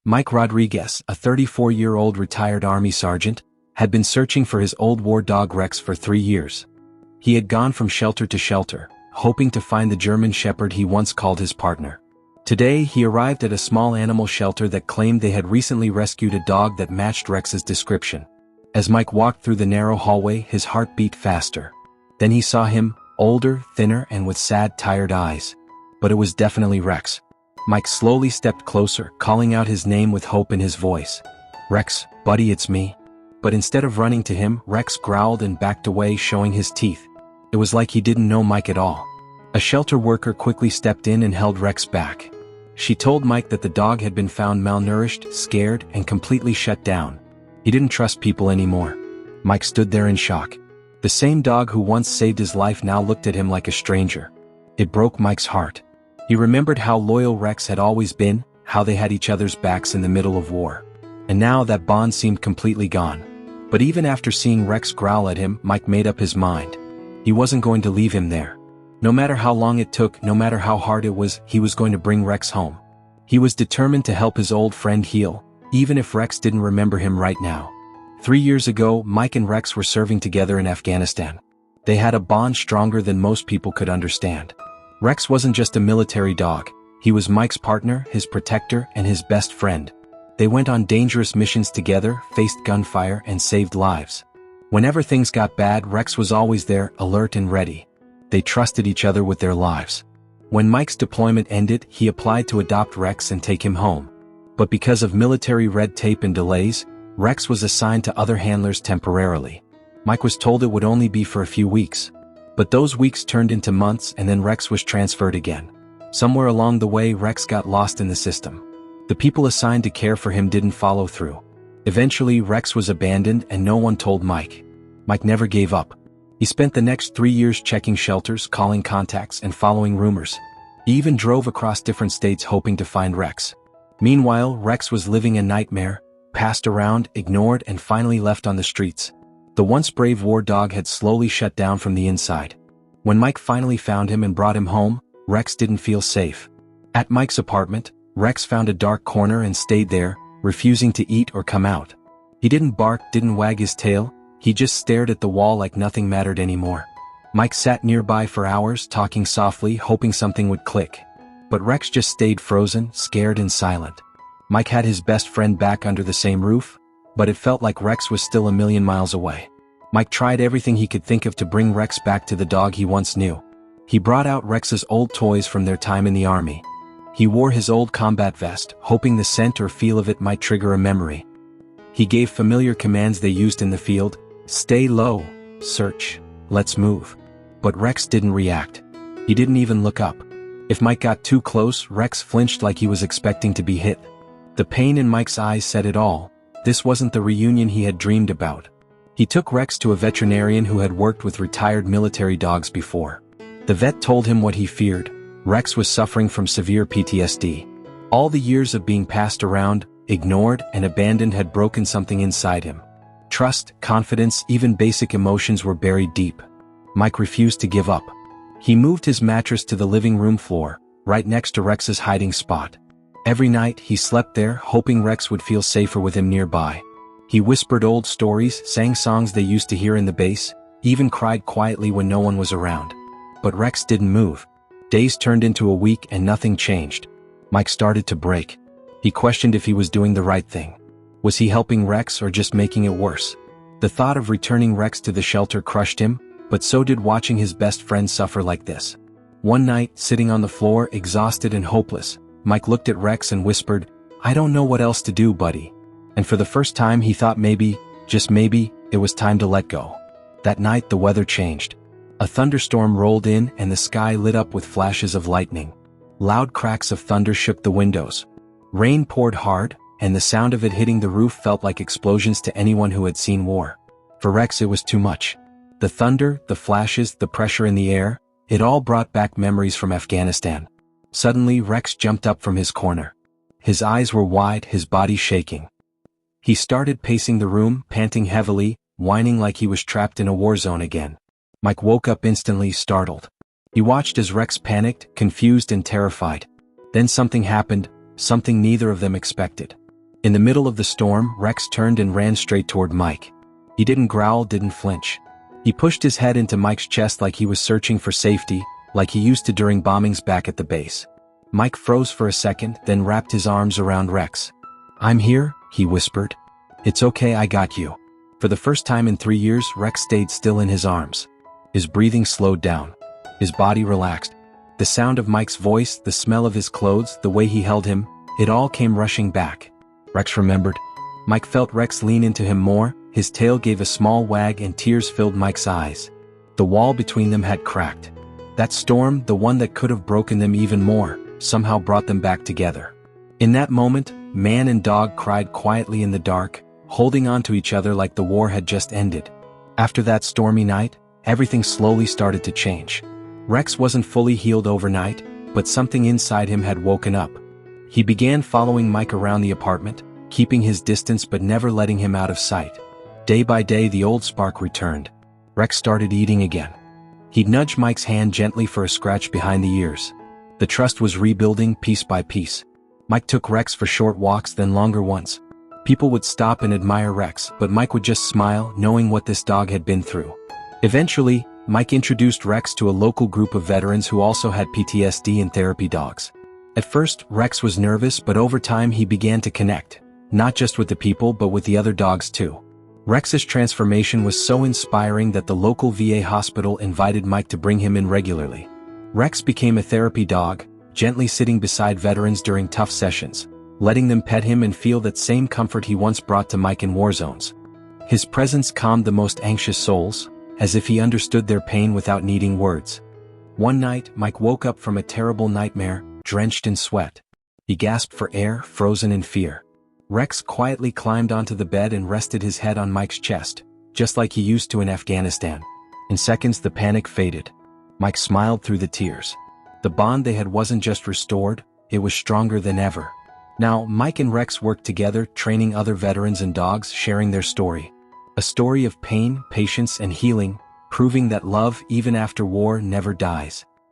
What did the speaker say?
Mike Rodriguez, a 34-year-old retired Army sergeant, had been searching for his old war dog Rex for 3 years. He had gone from shelter to shelter, hoping to find the German Shepherd he once called his partner. Today he arrived at a small animal shelter that claimed they had recently rescued a dog that matched Rex's description. As Mike walked through the narrow hallway, his heart beat faster. Then he saw him, older, thinner, and with sad, tired eyes. But it was definitely Rex. Mike slowly stepped closer, calling out his name with hope in his voice. "Rex, buddy, it's me." But instead of running to him, Rex growled and backed away, showing his teeth. It was like he didn't know Mike at all. A shelter worker quickly stepped in and held Rex back. She told Mike that the dog had been found malnourished, scared, and completely shut down. He didn't trust people anymore. Mike stood there in shock. The same dog who once saved his life now looked at him like a stranger. It broke Mike's heart. He remembered how loyal Rex had always been, how they had each other's backs in the middle of war. And now that bond seemed completely gone. But even after seeing Rex growl at him, Mike made up his mind. He wasn't going to leave him there. No matter how long it took, no matter how hard it was, he was going to bring Rex home. He was determined to help his old friend heal, even if Rex didn't remember him right now. 3 years ago, Mike and Rex were serving together in Afghanistan. They had a bond stronger than most people could understand. Rex wasn't just a military dog. He was Mike's partner, his protector, and his best friend. They went on dangerous missions together, faced gunfire, and saved lives. Whenever things got bad, Rex was always there, alert and ready. They trusted each other with their lives. When Mike's deployment ended, he applied to adopt Rex and take him home. But because of military red tape and delays, Rex was assigned to other handlers temporarily. Mike was told it would only be for a few weeks. But those weeks turned into months, and then Rex was transferred again. Somewhere along the way, Rex got lost in the system. The people assigned to care for him didn't follow through. Eventually, Rex was abandoned and no one told Mike. Mike never gave up. He spent the next 3 years checking shelters, calling contacts, and following rumors. He even drove across different states hoping to find Rex. Meanwhile, Rex was living a nightmare, passed around, ignored, and finally left on the streets. The once brave war dog had slowly shut down from the inside. When Mike finally found him and brought him home, Rex didn't feel safe. At Mike's apartment, Rex found a dark corner and stayed there, refusing to eat or come out. He didn't bark, didn't wag his tail. He just stared at the wall like nothing mattered anymore. Mike sat nearby for hours, talking softly, hoping something would click. But Rex just stayed frozen, scared and silent. Mike had his best friend back under the same roof, but it felt like Rex was still a million miles away. Mike tried everything he could think of to bring Rex back to the dog he once knew. He brought out Rex's old toys from their time in the army. He wore his old combat vest, hoping the scent or feel of it might trigger a memory. He gave familiar commands they used in the field: stay low, search, let's move. But Rex didn't react. He didn't even look up. If Mike got too close, Rex flinched like he was expecting to be hit. The pain in Mike's eyes said it all. This wasn't the reunion he had dreamed about. He took Rex to a veterinarian who had worked with retired military dogs before. The vet told him what he feared. Rex was suffering from severe PTSD. All the years of being passed around, ignored, and abandoned had broken something inside him. Trust, confidence, even basic emotions were buried deep. Mike refused to give up. He moved his mattress to the living room floor, right next to Rex's hiding spot. Every night, he slept there, hoping Rex would feel safer with him nearby. He whispered old stories, sang songs they used to hear in the base, even cried quietly when no one was around. But Rex didn't move. Days turned into a week and nothing changed. Mike started to break. He questioned if he was doing the right thing. Was he helping Rex or just making it worse? The thought of returning Rex to the shelter crushed him, but so did watching his best friend suffer like this. One night, sitting on the floor, exhausted and hopeless, Mike looked at Rex and whispered, "I don't know what else to do, buddy." And for the first time he thought maybe, just maybe, it was time to let go. That night the weather changed. A thunderstorm rolled in and the sky lit up with flashes of lightning. Loud cracks of thunder shook the windows. Rain poured hard, and the sound of it hitting the roof felt like explosions to anyone who had seen war. For Rex it was too much. The thunder, the flashes, the pressure in the air, it all brought back memories from Afghanistan. Suddenly Rex jumped up from his corner. His eyes were wide, his body shaking. He started pacing the room, panting heavily, whining like he was trapped in a war zone again. Mike woke up instantly, startled. He watched as Rex panicked, confused and terrified. Then something happened, something neither of them expected. In the middle of the storm, Rex turned and ran straight toward Mike. He didn't growl, didn't flinch. He pushed his head into Mike's chest like he was searching for safety, like he used to during bombings back at the base. Mike froze for a second, then wrapped his arms around Rex. "I'm here," he whispered. "It's okay, I got you." For the first time in 3 years, Rex stayed still in his arms. His breathing slowed down. His body relaxed. The sound of Mike's voice, the smell of his clothes, the way he held him, it all came rushing back. Rex remembered. Mike felt Rex lean into him more, his tail gave a small wag and tears filled Mike's eyes. The wall between them had cracked. That storm, the one that could have broken them even more, somehow brought them back together. In that moment, man and dog cried quietly in the dark, holding on to each other like the war had just ended. After that stormy night, everything slowly started to change. Rex wasn't fully healed overnight, but something inside him had woken up. He began following Mike around the apartment, keeping his distance but never letting him out of sight. Day by day the old spark returned. Rex started eating again. He'd nudge Mike's hand gently for a scratch behind the ears. The trust was rebuilding piece by piece. Mike took Rex for short walks, then longer ones. People would stop and admire Rex, but Mike would just smile, knowing what this dog had been through. Eventually, Mike introduced Rex to a local group of veterans who also had PTSD and therapy dogs. At first, Rex was nervous, but over time he began to connect, not just with the people but with the other dogs too. Rex's transformation was so inspiring that the local VA hospital invited Mike to bring him in regularly. Rex became a therapy dog, gently sitting beside veterans during tough sessions, letting them pet him and feel that same comfort he once brought to Mike in war zones. His presence calmed the most anxious souls, as if he understood their pain without needing words. One night, Mike woke up from a terrible nightmare, drenched in sweat. He gasped for air, frozen in fear. Rex quietly climbed onto the bed and rested his head on Mike's chest, just like he used to in Afghanistan. In seconds the panic faded. Mike smiled through the tears. The bond they had wasn't just restored, it was stronger than ever. Now, Mike and Rex worked together, training other veterans and dogs, sharing their story. A story of pain, patience, and healing, proving that love, even after war, never dies.